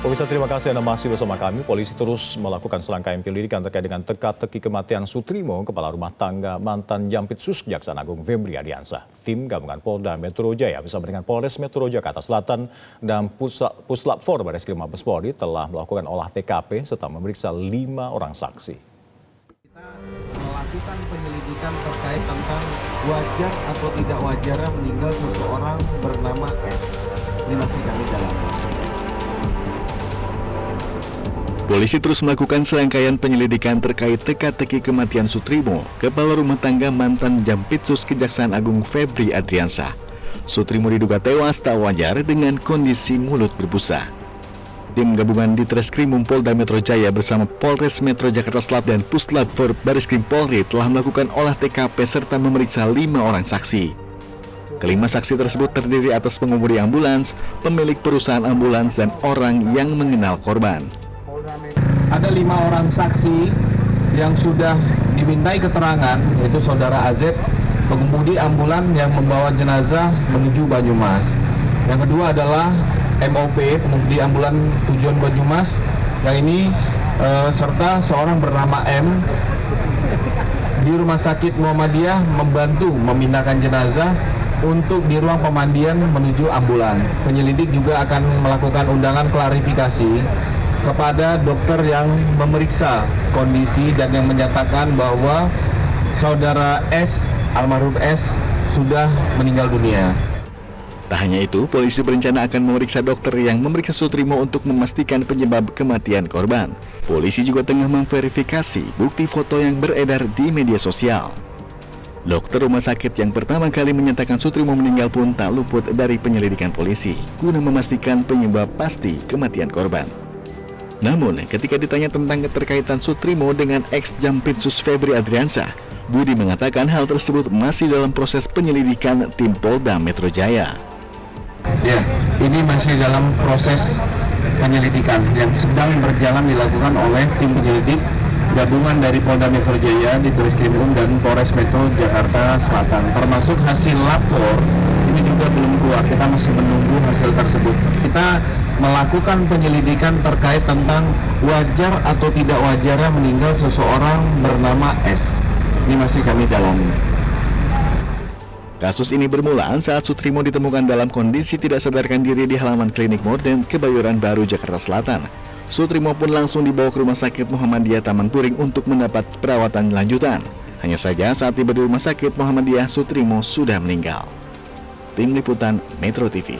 Pemirsa, terima kasih Anda masih bersama kami. Polisi terus melakukan serangkaian penyelidikan terkait dengan teka-teki kematian Sutrimo, kepala rumah tangga mantan Jampitsus Kejaksaan Agung Febri Ardiansah. Tim gabungan Polda Metro Jaya bersama dengan Polres Metro Jakarta Selatan dan Puslap 4 Barreskrim Mabes Polri telah melakukan olah TKP serta memeriksa 5 orang saksi. Kita melakukan penyelidikan terkait tentang wajar atau tidak wajarnya meninggal seseorang bernama S. Ini masih kami dalami. Polisi terus melakukan serangkaian penyelidikan terkait teka-teki kematian Sutrimo, kepala rumah tangga mantan Jampitsus Kejaksaan Agung Febri Ardiansah. Sutrimo diduga tewas tak wajar dengan kondisi mulut berbusa. Tim gabungan di Treskrimum Polda Metro Jaya bersama Polres Metro Jakarta Selatan dan Puslap 4 Barreskrim Polri telah melakukan olah TKP serta memeriksa 5 orang saksi. Kelima saksi tersebut terdiri atas pengemudi ambulans, pemilik perusahaan ambulans, dan orang yang mengenal korban. Ada 5 orang saksi yang sudah dimintai keterangan, yaitu saudara AZ, pengemudi ambulan yang membawa jenazah menuju Banyumas. Yang kedua adalah MOP, pengemudi ambulan tujuan Banyumas, yang ini serta seorang bernama M di Rumah Sakit Muhammadiyah membantu memindahkan jenazah untuk di ruang pemandian menuju ambulan. Penyelidik juga akan melakukan undangan klarifikasi kepada dokter yang memeriksa kondisi dan yang menyatakan bahwa saudara S, almarhum S, sudah meninggal dunia. Tak hanya itu, polisi berencana akan memeriksa dokter yang memeriksa Sutrimo untuk memastikan penyebab kematian korban. Polisi juga tengah memverifikasi bukti foto yang beredar di media sosial. Dokter rumah sakit yang pertama kali menyatakan Sutrimo meninggal pun tak luput dari penyelidikan polisi guna memastikan penyebab pasti kematian korban. Namun, ketika ditanya tentang keterkaitan Sutrimo dengan ex-Jampitsus Febri Ardiansah, Budi mengatakan hal tersebut masih dalam proses penyelidikan tim Polda Metro Jaya. Ya, ini masih dalam proses penyelidikan yang sedang berjalan dilakukan oleh tim penyelidik gabungan dari Polda Metro Jaya di Treskrimum dan Polres Metro Jakarta Selatan. Termasuk hasil lapor ini juga belum keluar. Kita masih menunggu hasil tersebut. Kita melakukan penyelidikan terkait tentang wajar atau tidak wajarnya meninggal seseorang bernama S. Ini masih kami dalami. Kasus ini bermula saat Sutrimo ditemukan dalam kondisi tidak sadarkan diri di halaman klinik Morden Kebayoran Baru, Jakarta Selatan. Sutrimo pun langsung dibawa ke Rumah Sakit Muhammadiyah Taman Puring untuk mendapat perawatan lanjutan. Hanya saja saat tiba di Rumah Sakit Muhammadiyah, Sutrimo sudah meninggal. Tim Liputan Metro TV.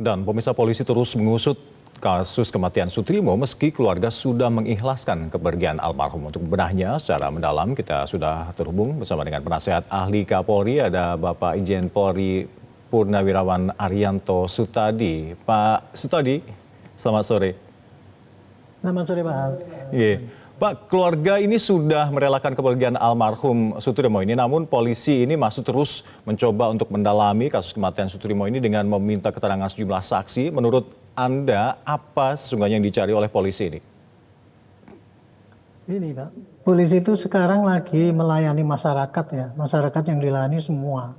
Dan pemirsa, polisi terus mengusut kasus kematian Sutrimo meski keluarga sudah mengikhlaskan kepergian almarhum. Untuk membenahnya secara mendalam, kita sudah terhubung bersama dengan penasihat ahli Kapolri, ada Bapak Irjen Polri Purnawirawan Arianto Sutadi. Pak Sutadi, selamat sore. Selamat sore, Pak. Yeah. Pak, keluarga ini sudah merelakan kepergian almarhum Sutrimo ini, namun polisi ini masih terus mencoba untuk mendalami kasus kematian Sutrimo ini dengan meminta keterangan sejumlah saksi. Menurut Anda, apa sesungguhnya yang dicari oleh polisi ini? Ini, Pak, polisi itu sekarang lagi melayani masyarakat ya, masyarakat yang dilayani semua.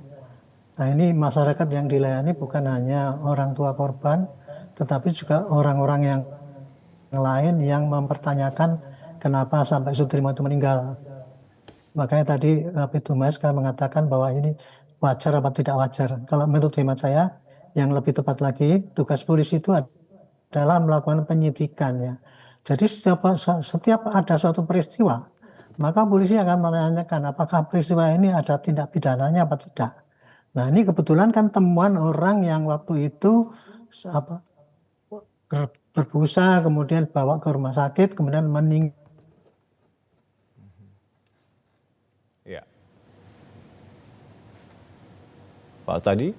Nah, ini masyarakat yang dilayani bukan hanya orang tua korban, tetapi juga orang-orang yang lain yang mempertanyakan kenapa sampai Sutrimo itu meninggal. Makanya tadi Petumas mengatakan bahwa ini wajar apa tidak wajar. Kalau menurut hemat saya, yang lebih tepat lagi, tugas polisi itu adalah melakukan penyidikan ya. Jadi setiap ada suatu peristiwa, maka polisi akan menanyakan apakah peristiwa ini ada tindak pidananya apa tidak. Nah, ini kebetulan kan temuan orang yang waktu itu berbusa, kemudian bawa ke rumah sakit, kemudian meninggal. Ya. Pak tadi,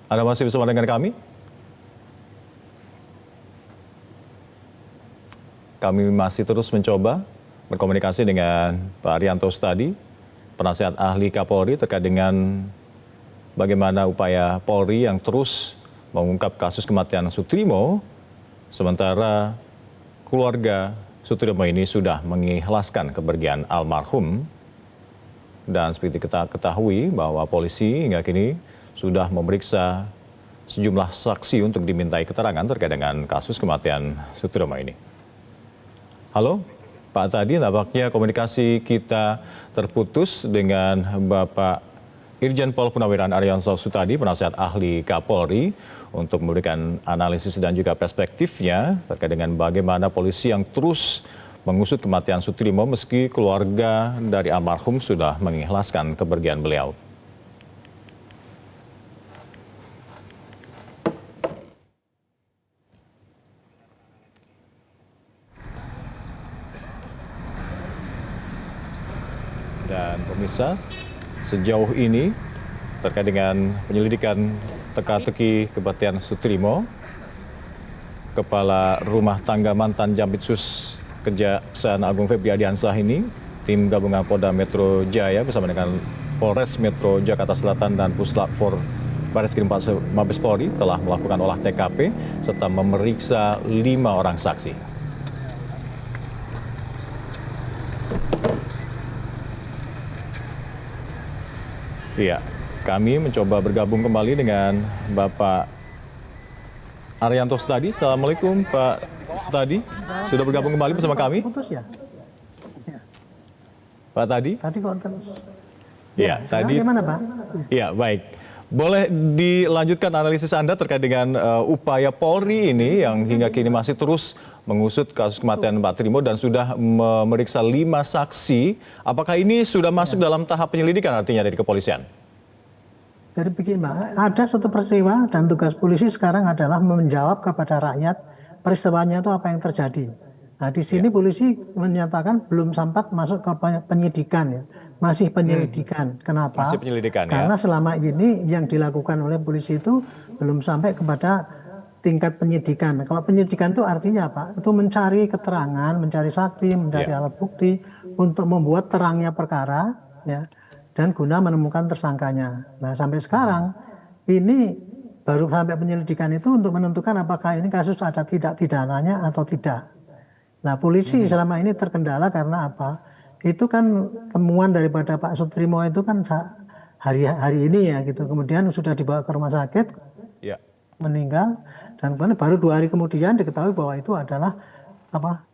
Anda masih bersama dengan kami? Kami masih terus mencoba berkomunikasi dengan Pak Arianto Sutadi, penasihat ahli Kapolri, terkait dengan bagaimana upaya Polri yang terus mengungkap kasus kematian Sutrimo, sementara keluarga Sutrimo ini sudah mengikhlaskan kepergian almarhum. Dan seperti kita ketahui bahwa polisi hingga kini sudah memeriksa sejumlah saksi untuk dimintai keterangan terkait dengan kasus kematian Sutrimo ini. Halo, Pak Tadi, nampaknya komunikasi kita terputus dengan Bapak Irjen Pol Purnawiran Arianto Sutadi, penasihat ahli Kapolri, untuk memberikan analisis dan juga perspektifnya terkait dengan bagaimana polisi yang terus mengusut kematian Sutrimo meski keluarga dari almarhum sudah mengikhlaskan kepergian beliau. Dan pemirsa, sejauh ini terkait dengan penyelidikan teka-teki kematian Sutrimo, Kepala Rumah Tangga mantan Jampitsus Kejaksaan Agung Febri Ardiansah ini, tim gabungan Polda Metro Jaya bersama dengan Polres Metro Jakarta Selatan dan Puslap 4 Barreskrim Mabes Polri telah melakukan olah TKP serta memeriksa 5 orang saksi. Iya, kami mencoba bergabung kembali dengan Bapak Arianto Sutadi. Assalamualaikum Pak Sutadi, sudah bergabung kembali bersama kami. Putus ya? Pak Tadi? Tadi kok terus. Iya, tadi. Gimana Pak? Iya, baik. Boleh dilanjutkan analisis Anda terkait dengan upaya Polri ini yang hingga kini masih terus mengusut kasus kematian Pak Trimo dan sudah memeriksa 5 saksi. Apakah ini sudah masuk dalam tahap penyelidikan artinya dari kepolisian? Jadi begini Pak, ada suatu peristiwa dan tugas polisi sekarang adalah menjawab kepada rakyat peristiwanya itu apa yang terjadi. Nah di sini polisi menyatakan belum sempat masuk ke penyidikan ya, masih penyelidikan. Kenapa? Masih penyelidikan ya. Karena selama ini yang dilakukan oleh polisi itu belum sampai kepada tingkat penyidikan. Kalau penyidikan itu artinya apa? Itu mencari keterangan, mencari saksi, mencari alat bukti untuk membuat terangnya perkara, ya, dan guna menemukan tersangkanya. Nah sampai sekarang ini baru sampai penyelidikan itu untuk menentukan apakah ini kasus ada tidak pidananya atau tidak. Nah polisi selama ini terkendala karena apa? Itu kan temuan daripada Pak Sutrimo itu kan hari ini ya gitu. Kemudian sudah dibawa ke rumah sakit, meninggal, dan kemudian baru 2 hari kemudian diketahui bahwa itu adalah apa?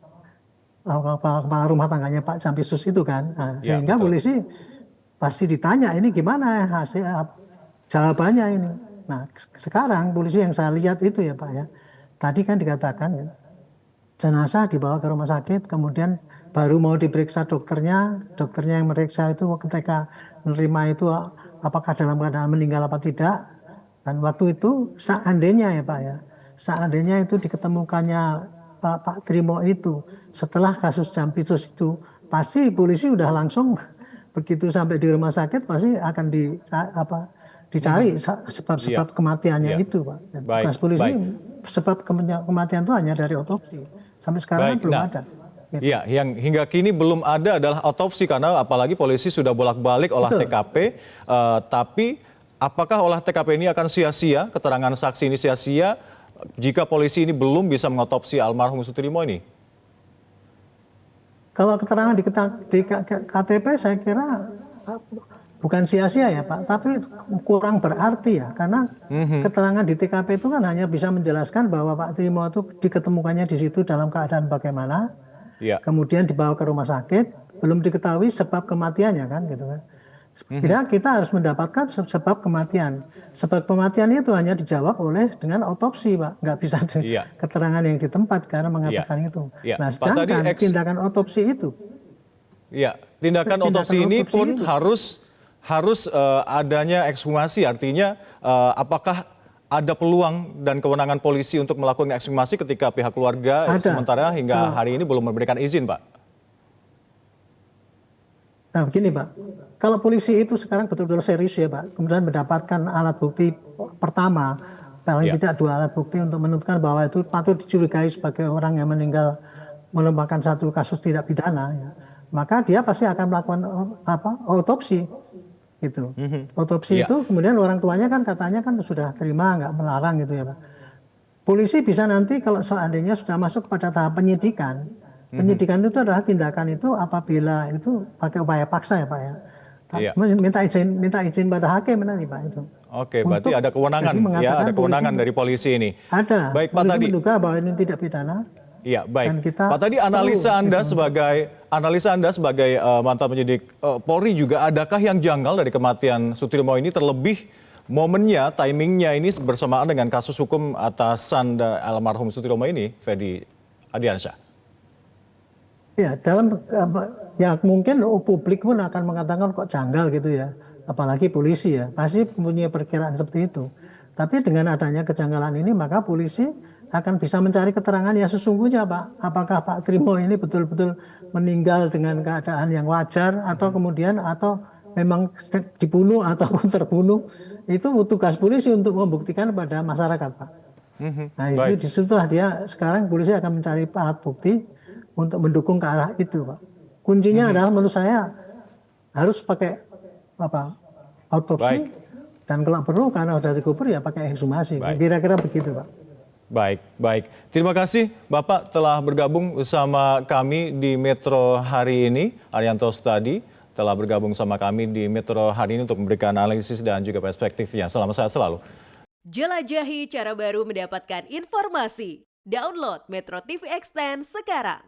Kepala rumah tangganya Pak Jampitsus itu kan. Nah, sehingga betul. Polisi pasti ditanya ini gimana hasil jawabannya ini. Nah sekarang polisi yang saya lihat itu ya Pak ya, tadi kan dikatakan ya, jenazah dibawa ke rumah sakit, kemudian baru mau diperiksa dokternya yang meriksa itu ketika menerima itu apakah dalam keadaan meninggal apa tidak. Dan waktu itu seandainya ya Pak ya, seandainya itu diketemukannya Pak Trimo itu setelah kasus Jampitsus itu, pasti polisi udah langsung begitu sampai di rumah sakit pasti akan dicari sebab kematiannya itu Pak. Dan tugas polisi sebab kematian itu hanya dari otopsi. Sampai sekarang belum ada. Gitu. Iya, yang hingga kini belum ada adalah otopsi karena apalagi polisi sudah bolak-balik olah TKP. Tapi apakah olah TKP ini akan sia-sia, keterangan saksi ini sia-sia jika polisi ini belum bisa mengotopsi almarhum Sutrimo ini? Kalau keterangan di KTP saya kira bukan sia-sia ya Pak, tapi kurang berarti ya, karena keterangan di TKP itu kan hanya bisa menjelaskan bahwa Pak Trimo itu diketemukannya di situ dalam keadaan bagaimana, kemudian dibawa ke rumah sakit, belum diketahui sebab kematiannya kan gitu kan. Kita harus mendapatkan sebab kematian. Sebab kematian itu hanya dijawab dengan otopsi Pak, nggak bisa keterangan yang di tempat karena mengatakan itu. Nah sedangkan tindakan otopsi itu. Tindakan otopsi ini pun harus adanya ekshumasi, artinya apakah ada peluang dan kewenangan polisi untuk melakukan ekshumasi ketika pihak keluarga sementara hingga hari ini belum memberikan izin Pak? Nah begini Pak, kalau polisi itu sekarang betul-betul serius ya Pak, kemudian mendapatkan alat bukti pertama, paling tidak 2 alat bukti untuk menentukan bahwa itu patut dicurigai sebagai orang yang meninggal merupakan satu kasus tidak pidana, ya, maka dia pasti akan melakukan otopsi. Gitu. Otopsi itu kemudian orang tuanya kan katanya kan sudah terima, nggak melarang gitu ya Pak. Polisi bisa nanti kalau seandainya sudah masuk pada tahap penyidikan, penyidikan itu adalah tindakan itu apabila itu pakai upaya paksa ya Pak ya. Iya. minta izin pada hakim nanti Pak itu. Oke, berarti Untuk ada kewenangan jadi mengatakan ya, ada kewenangan polisi- dari polisi ini. Ada. Baik, Pak Polisi Tadi. menduga bahwa ini tidak pidana. Iya, baik. Dan kita Pak Tadi, analisa perlu Anda gitu. sebagai mantan penyidik Polri juga, adakah yang janggal dari kematian Sutirmo ini, terlebih momennya, timingnya ini bersamaan dengan kasus hukum atasan almarhum Sutirmo ini, Fedy Ardiansyah? Ya, ya mungkin publik pun akan mengatakan kok janggal gitu ya. Apalagi polisi ya, pasti mempunyai perkiraan seperti itu. Tapi dengan adanya kejanggalan ini, maka polisi akan bisa mencari keterangan ya sesungguhnya Pak. Apakah Pak Trimo ini betul-betul meninggal dengan keadaan yang wajar atau kemudian atau memang dibunuh ataupun terbunuh. Itu tugas polisi untuk membuktikan pada masyarakat Pak. Nah Baik. disitulah dia sekarang polisi akan mencari alat bukti untuk mendukung ke arah itu Pak. Kuncinya adalah menurut saya harus pakai autopsi. Baik. Dan kalau perlu karena sudah dikubur ya pakai ekshumasi. Baik. Kira-kira begitu Pak. Baik, baik. Terima kasih Bapak telah bergabung bersama kami di Metro hari ini. Arianto Stadi telah bergabung sama kami di Metro hari ini untuk memberikan analisis dan juga perspektifnya. Selamat sehat selalu. Jelajahi cara baru mendapatkan informasi. Download Metro TV Extend sekarang.